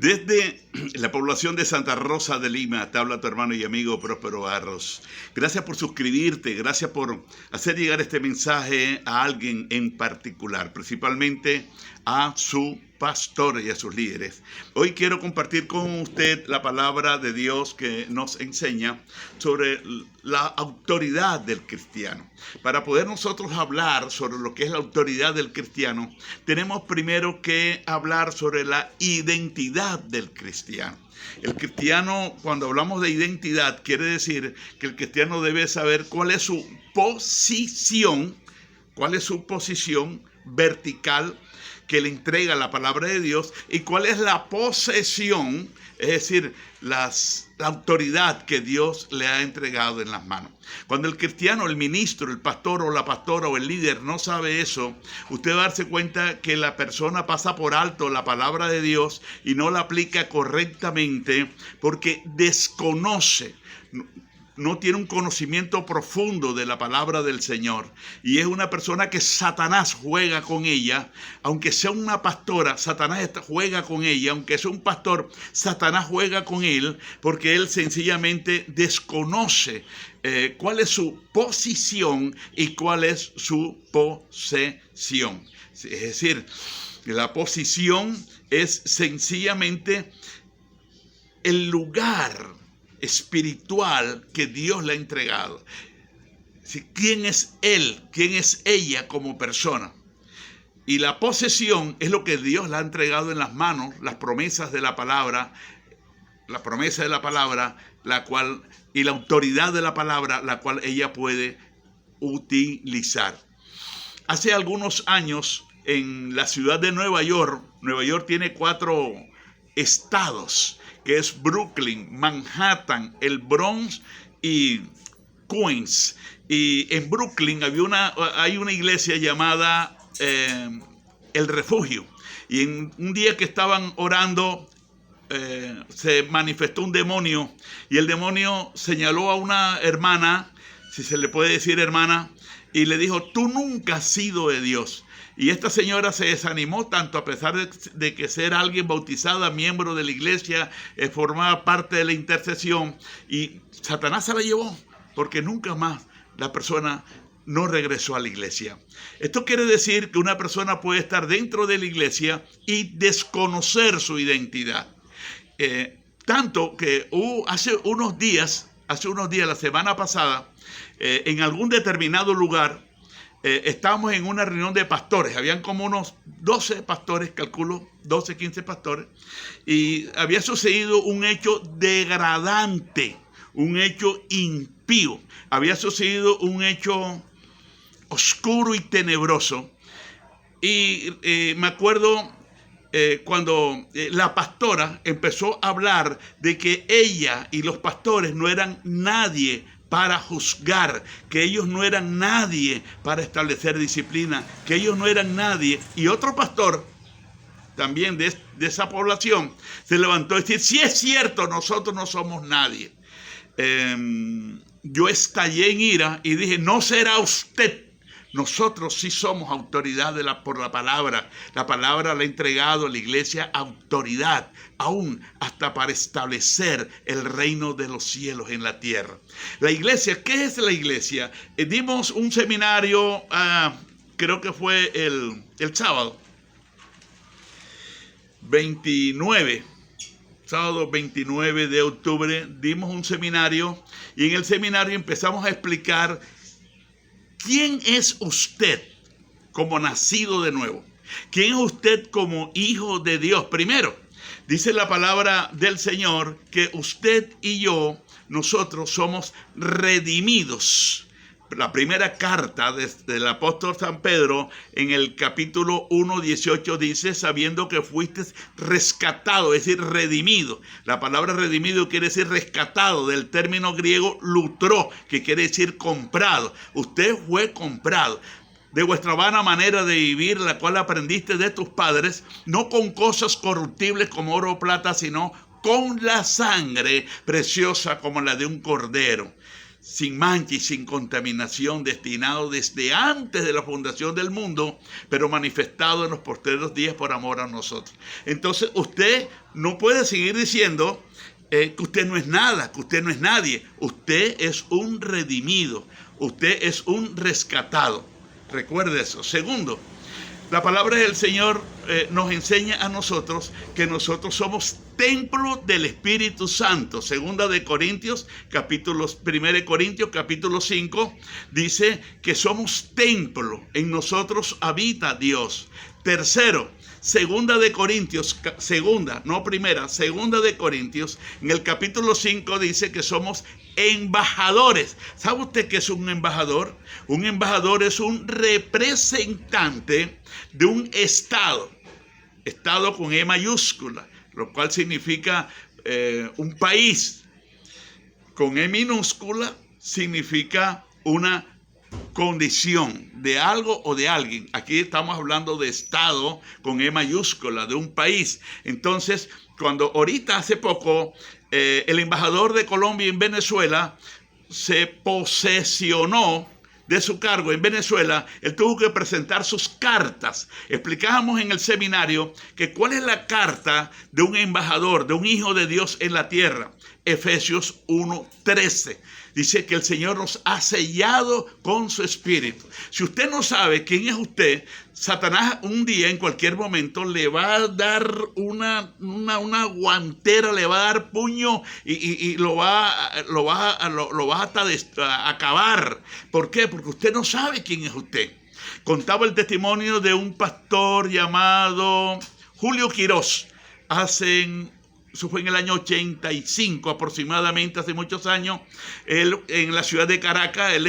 Desde la población de Santa Rosa de Lima, te habla tu hermano y amigo Próspero Barros. Gracias por suscribirte, gracias por hacer llegar este mensaje a alguien en particular, principalmente a su pastor y a sus líderes. Hoy quiero compartir con usted la palabra de Dios que nos enseña sobre la autoridad del cristiano. Para poder nosotros hablar sobre lo que es la autoridad del cristiano, tenemos primero que hablar sobre la identidad del cristiano. El cristiano, cuando hablamos de identidad, quiere decir que el cristiano debe saber cuál es su posición vertical que le entrega la palabra de Dios y cuál es la posesión, es decir, la autoridad que Dios le ha entregado en las manos. Cuando el cristiano, el ministro, el pastor o la pastora o el líder no sabe eso, usted va a darse cuenta que la persona pasa por alto la palabra de Dios y no la aplica correctamente porque desconoce, no tiene un conocimiento profundo de la palabra del Señor. Y es una persona que Satanás juega con ella. Aunque sea una pastora, Satanás juega con ella. Aunque sea un pastor, Satanás juega con él, porque él sencillamente desconoce cuál es su posición y cuál es su posesión. Es decir, la posición es sencillamente el lugar espiritual que Dios le ha entregado. ¿Quién es él? ¿Quién es ella como persona? Y la posesión es lo que Dios le ha entregado en las manos, las promesas de la palabra, la promesa de la palabra, y la autoridad de la palabra, la cual ella puede utilizar. Hace algunos años, en la ciudad de Nueva York tiene 4 estados, que es Brooklyn, Manhattan, el Bronx y Queens. Y en Brooklyn hay una iglesia llamada El Refugio. Y en un día que estaban orando, se manifestó un demonio. Y el demonio señaló a una hermana, si se le puede decir hermana, y le dijo: tú nunca has sido de Dios. Y esta señora se desanimó tanto, a pesar de que ser alguien bautizada, miembro de la iglesia, formaba parte de la intercesión. Y Satanás se la llevó, porque nunca más la persona no regresó a la iglesia. Esto quiere decir que una persona puede estar dentro de la iglesia y desconocer su identidad. Tanto que hace unos días, la semana pasada, en algún determinado lugar, estábamos en una reunión de pastores. Habían como unos 12 pastores, calculo, 12, 15 pastores. Y había sucedido un hecho degradante, un hecho impío. Había sucedido un hecho oscuro y tenebroso. Y me acuerdo cuando la pastora empezó a hablar de que ella y los pastores no eran nadie para juzgar, que ellos no eran nadie para establecer disciplina, que ellos no eran nadie. Y otro pastor, también de esa población, se levantó a decir: sí es cierto, nosotros no somos nadie. Yo estallé en ira y dije: no será usted. Nosotros sí somos autoridad por la palabra. La palabra le ha entregado a la iglesia autoridad, aún hasta para establecer el reino de los cielos en la tierra. La iglesia, ¿qué es la iglesia? Dimos un seminario, creo que fue el sábado 29. Sábado 29 de octubre dimos un seminario y en el seminario empezamos a explicar quién es usted como nacido de nuevo. ¿Quién es usted como hijo de Dios? Primero, dice la palabra del Señor que usted y yo, nosotros somos redimidos. La primera carta del apóstol San Pedro, en el capítulo 1:18, dice: sabiendo que fuiste rescatado, es decir, redimido. La palabra redimido quiere decir rescatado, del término griego lutró, que quiere decir comprado. Usted fue comprado de vuestra vana manera de vivir, la cual aprendiste de tus padres, no con cosas corruptibles como oro o plata, sino con la sangre preciosa como la de un cordero, sin mancha y sin contaminación, destinado desde antes de la fundación del mundo, pero manifestado en los postreros días por amor a nosotros. Entonces usted no puede seguir diciendo que usted no es nada, que usted no es nadie. Usted es un redimido, usted es un rescatado. Recuerde eso. Segundo, la palabra del Señor nos enseña a nosotros que nosotros somos templo del Espíritu Santo. 1 Corintios capítulo 5 dice que somos templo, en nosotros habita Dios. Tercero, Segunda de Corintios, en el capítulo 5 dice que somos embajadores. ¿Sabe usted qué es un embajador? Un embajador es un representante de un estado con E mayúscula, lo cual significa un país. Con E minúscula significa una condición de algo o de alguien. Aquí estamos hablando de estado con E mayúscula, de un país. Entonces, hace poco, el embajador de Colombia en Venezuela se posesionó de su cargo en Venezuela, él tuvo que presentar sus cartas. Explicábamos en el seminario que cuál es la carta de un embajador, de un hijo de Dios en la tierra. Efesios 1:13. Dice que el Señor nos ha sellado con su espíritu. Si usted no sabe quién es usted, Satanás un día, en cualquier momento, le va a dar una guantera, le va a dar puño y lo va a acabar. ¿Por qué? Porque usted no sabe quién es usted. Contaba el testimonio de un pastor llamado Julio Quirós. Eso fue en el año 85 aproximadamente, hace muchos años. Él en la ciudad de Caracas, él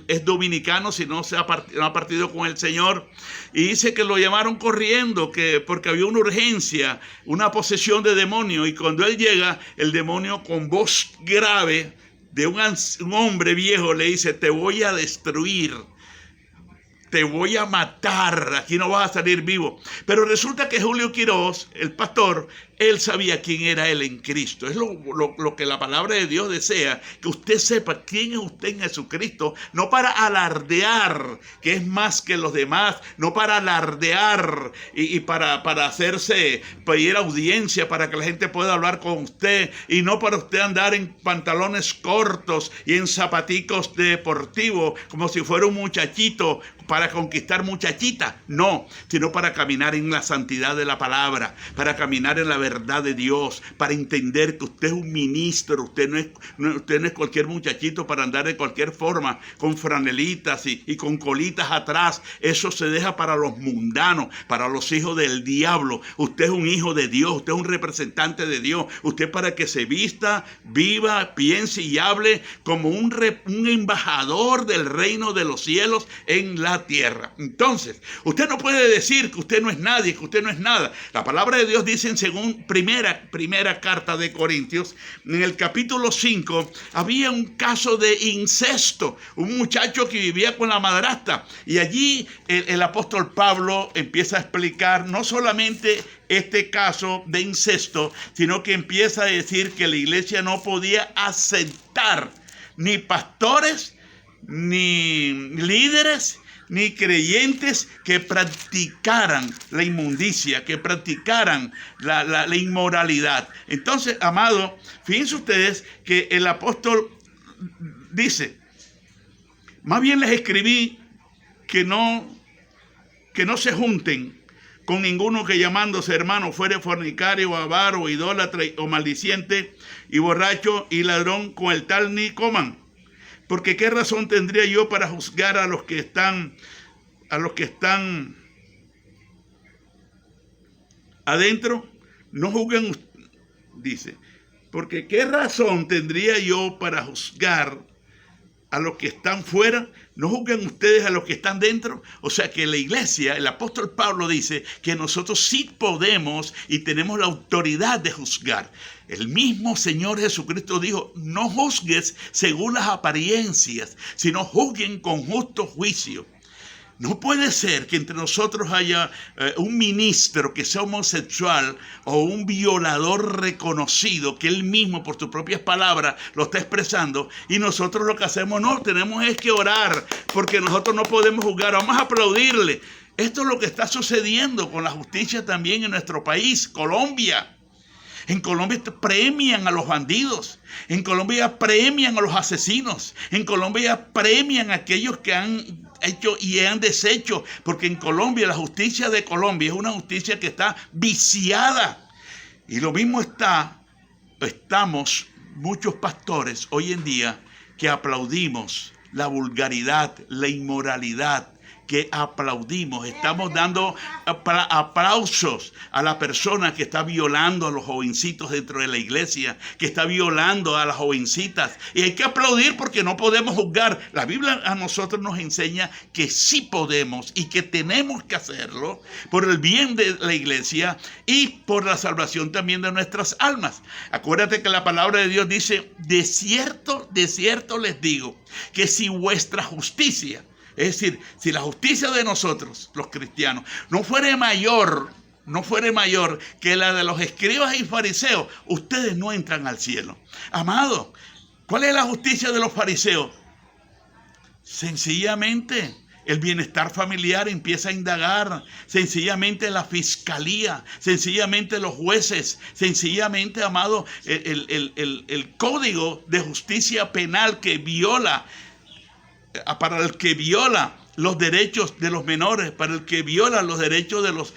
es dominicano, si no ha partido con el Señor. Y dice que lo llamaron corriendo porque había una urgencia, una posesión de demonio. Y cuando él llega, el demonio con voz grave de un hombre viejo le dice: te voy a destruir. Te voy a matar, aquí no vas a salir vivo. Pero resulta que Julio Quirós, el pastor, él sabía quién era él en Cristo. Es lo que la palabra de Dios desea, que usted sepa quién es usted en Jesucristo, no para alardear que es más que los demás, no para alardear y para pedir audiencia para que la gente pueda hablar con usted, y no para usted andar en pantalones cortos y en zapaticos deportivos como si fuera un muchachito para conquistar muchachitas. No, sino para caminar en la santidad de la palabra, para caminar en la verdad de Dios, para entender que usted es un ministro. Usted no es cualquier muchachito para andar de cualquier forma con franelitas y con colitas atrás. Eso se deja para los mundanos, para los hijos del diablo. Usted es un hijo de Dios, usted es un representante de Dios. Usted, para que se vista, viva, piense y hable como un embajador del reino de los cielos en la tierra. Entonces, usted no puede decir que usted no es nadie, que usted no es nada. La palabra de Dios dice según primera carta de Corintios, en el capítulo 5, había un caso de incesto, un muchacho que vivía con la madrastra, y allí el apóstol Pablo empieza a explicar no solamente este caso de incesto, sino que empieza a decir que la iglesia no podía aceptar ni pastores, ni líderes, ni creyentes que practicaran la inmundicia, que practicaran la inmoralidad. Entonces, amado, fíjense ustedes que el apóstol dice: más bien les escribí que no se junten con ninguno que, llamándose hermano, fuere fornicario, avaro, idólatra o maldiciente y borracho y ladrón, con el tal ni coman. Porque qué razón tendría yo para juzgar a los que están adentro. No juzguen, dice, porque qué razón tendría yo para juzgar a los que están fuera. ¿No juzgan ustedes a los que están dentro? O sea que la iglesia, el apóstol Pablo dice que nosotros sí podemos y tenemos la autoridad de juzgar. El mismo Señor Jesucristo dijo: no juzgues según las apariencias, sino juzguen con justo juicio. No puede ser que entre nosotros haya un ministro que sea homosexual o un violador reconocido, que él mismo por sus propias palabras lo está expresando, y nosotros lo que hacemos, no, tenemos es que orar, porque nosotros no podemos juzgar, vamos a aplaudirle. Esto es lo que está sucediendo con la justicia también en nuestro país, Colombia. En Colombia premian a los bandidos. En Colombia premian a los asesinos. En Colombia premian a aquellos que han hecho y han deshecho. Porque en Colombia, la justicia de Colombia es una justicia que está viciada. Y lo mismo estamos muchos pastores hoy en día que aplaudimos la vulgaridad, la inmoralidad, que aplaudimos, estamos dando aplausos a la persona que está violando a los jovencitos dentro de la iglesia, que está violando a las jovencitas, y hay que aplaudir porque no podemos juzgar. La Biblia a nosotros nos enseña que sí podemos y que tenemos que hacerlo por el bien de la iglesia y por la salvación también de nuestras almas. Acuérdate que la palabra de Dios dice: de cierto les digo, que si vuestra justicia, es decir, si la justicia de nosotros, los cristianos, no fuere mayor que la de los escribas y fariseos, ustedes no entran al cielo. Amado, ¿cuál es la justicia de los fariseos? Sencillamente, el bienestar familiar empieza a indagar, sencillamente la fiscalía, sencillamente los jueces, sencillamente, amado, el código de justicia penal que viola, para el que viola los derechos de los menores, para el que viola los derechos de las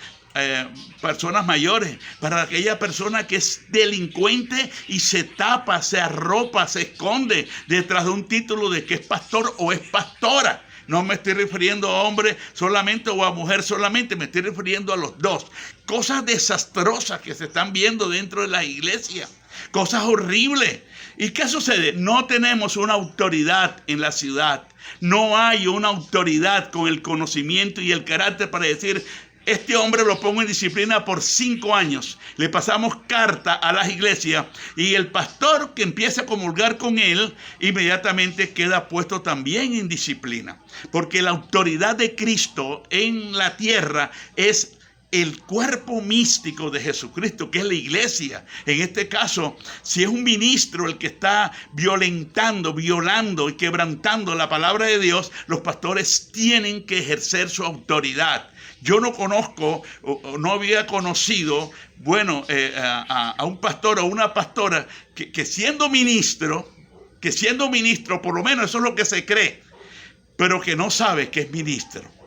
personas mayores, para aquella persona que es delincuente y se tapa, se arropa, se esconde detrás de un título de que es pastor o es pastora. No me estoy refiriendo a hombre solamente o a mujer solamente, me estoy refiriendo a los dos. Cosas desastrosas que se están viendo dentro de la iglesia, cosas horribles. ¿Y qué sucede? No tenemos una autoridad en la ciudad. No hay una autoridad con el conocimiento y el carácter para decir: este hombre lo pongo en disciplina por 5 años. Le pasamos carta a las iglesias y el pastor que empieza a comulgar con él inmediatamente queda puesto también en disciplina. Porque la autoridad de Cristo en la tierra es el cuerpo místico de Jesucristo, que es la iglesia. En este caso, si es un ministro el que está violentando, violando y quebrantando la palabra de Dios, los pastores tienen que ejercer su autoridad. Yo no conozco, o no había conocido, a un pastor o una pastora que siendo ministro, por lo menos eso es lo que se cree, pero que no sabe que es ministro.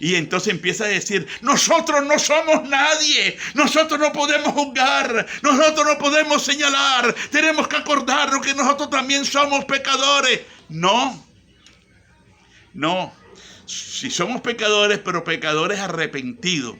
Y entonces empieza a decir: nosotros no somos nadie, nosotros no podemos juzgar, nosotros no podemos señalar, tenemos que acordarnos que nosotros también somos pecadores. No. Si somos pecadores, pero pecadores arrepentidos.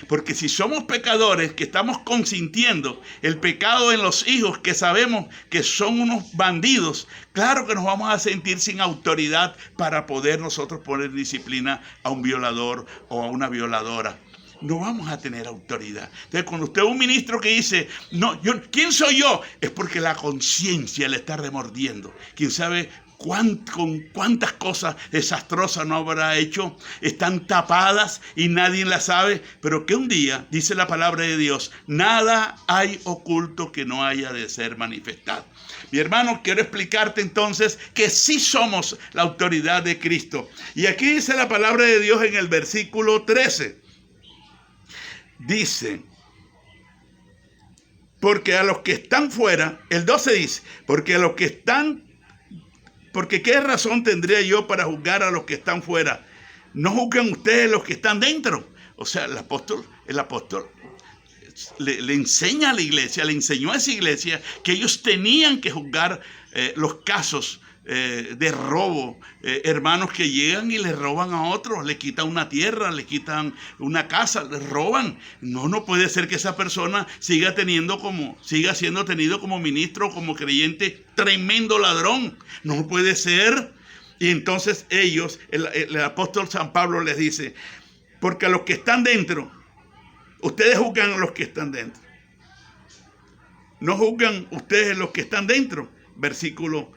Porque si somos pecadores que estamos consintiendo el pecado en los hijos que sabemos que son unos bandidos, claro que nos vamos a sentir sin autoridad para poder nosotros poner disciplina a un violador o a una violadora. No vamos a tener autoridad. Entonces, cuando usted es un ministro que dice: no, ¿quién soy yo? Es porque la conciencia le está remordiendo. ¿Quién sabe con cuántas cosas desastrosas no habrá hecho? Están tapadas y nadie las sabe, pero que un día, dice la palabra de Dios, nada hay oculto que no haya de ser manifestado. Mi hermano, quiero explicarte entonces que sí somos la autoridad de Cristo. Y aquí dice la palabra de Dios en el versículo 13. Dice: porque a los que están fuera, el 12 dice: porque qué razón tendría yo para juzgar a los que están fuera. ¿No juzgan ustedes los que están dentro? O sea, el apóstol le enseña a la iglesia, le enseñó a esa iglesia que ellos tenían que juzgar los casos de robo, hermanos que llegan y le roban a otros, le quitan una tierra, le quitan una casa, le roban. No puede ser que esa persona siga siendo tenido como ministro, como creyente, tremendo ladrón. No puede ser. Y entonces ellos, el apóstol San Pablo les dice: porque a los que están dentro, ustedes juzgan a los que están dentro. No juzgan ustedes los que están dentro. Versículo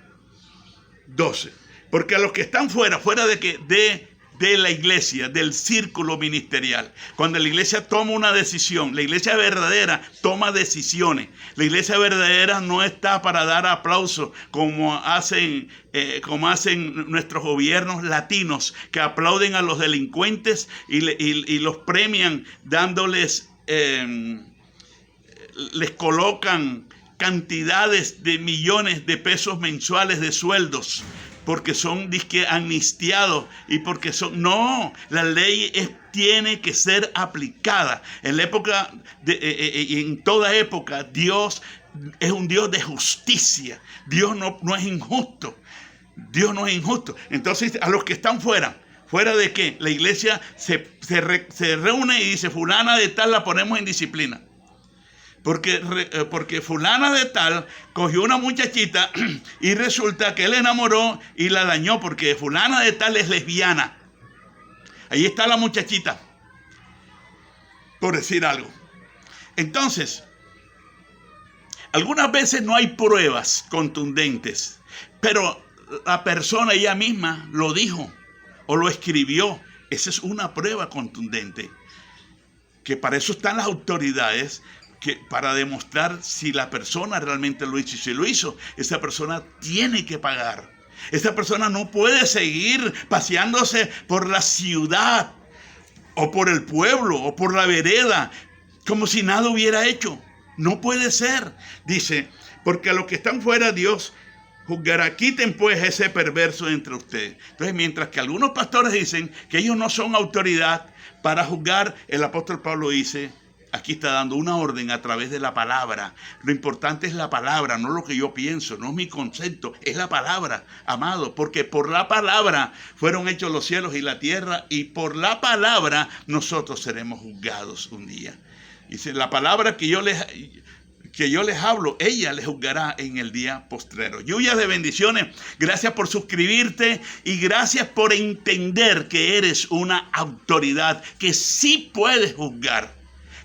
12. Porque a los que están fuera de de la iglesia, del círculo ministerial. Cuando la iglesia toma una decisión, la iglesia verdadera toma decisiones. La iglesia verdadera no está para dar aplausos como hacen nuestros gobiernos latinos, que aplauden a los delincuentes y los premian dándoles, les colocan cantidades de millones de pesos mensuales de sueldos, porque son disque amnistiados y porque son... No, la ley tiene que ser aplicada. En la época, en toda época, Dios es un Dios de justicia. Dios no es injusto. Dios no es injusto. Entonces, a los que están fuera de que la iglesia se reúne y dice, fulana de tal la ponemos en disciplina. Porque fulana de tal cogió una muchachita y resulta que él enamoró y la dañó, porque fulana de tal es lesbiana. Ahí está la muchachita, por decir algo. Entonces, algunas veces no hay pruebas contundentes, pero la persona ella misma lo dijo o lo escribió. Esa es una prueba contundente, que para eso están las autoridades, para demostrar si la persona realmente lo hizo. Y si lo hizo, esa persona tiene que pagar. Esa persona no puede seguir paseándose por la ciudad o por el pueblo o por la vereda como si nada hubiera hecho. No puede ser. Dice, porque a los que están fuera Dios juzgará. Quiten pues ese perverso entre ustedes. Entonces, mientras que algunos pastores dicen que ellos no son autoridad para juzgar, el apóstol Pablo dice, aquí está dando una orden a través de la palabra. Lo importante es la palabra, no lo que yo pienso, no es mi concepto, es la palabra, amado, porque por la palabra fueron hechos los cielos y la tierra, y por la palabra nosotros seremos juzgados un día. Dice, la palabra que yo les hablo, ella les juzgará en el día postrero. Lluvias de bendiciones. Gracias por suscribirte y gracias por entender que eres una autoridad, que sí puedes juzgar,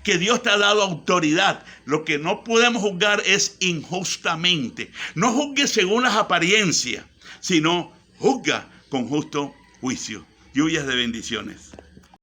que Dios te ha dado autoridad. Lo que no podemos juzgar es injustamente. No juzgues según las apariencias, sino juzga con justo juicio. Lluvias de bendiciones.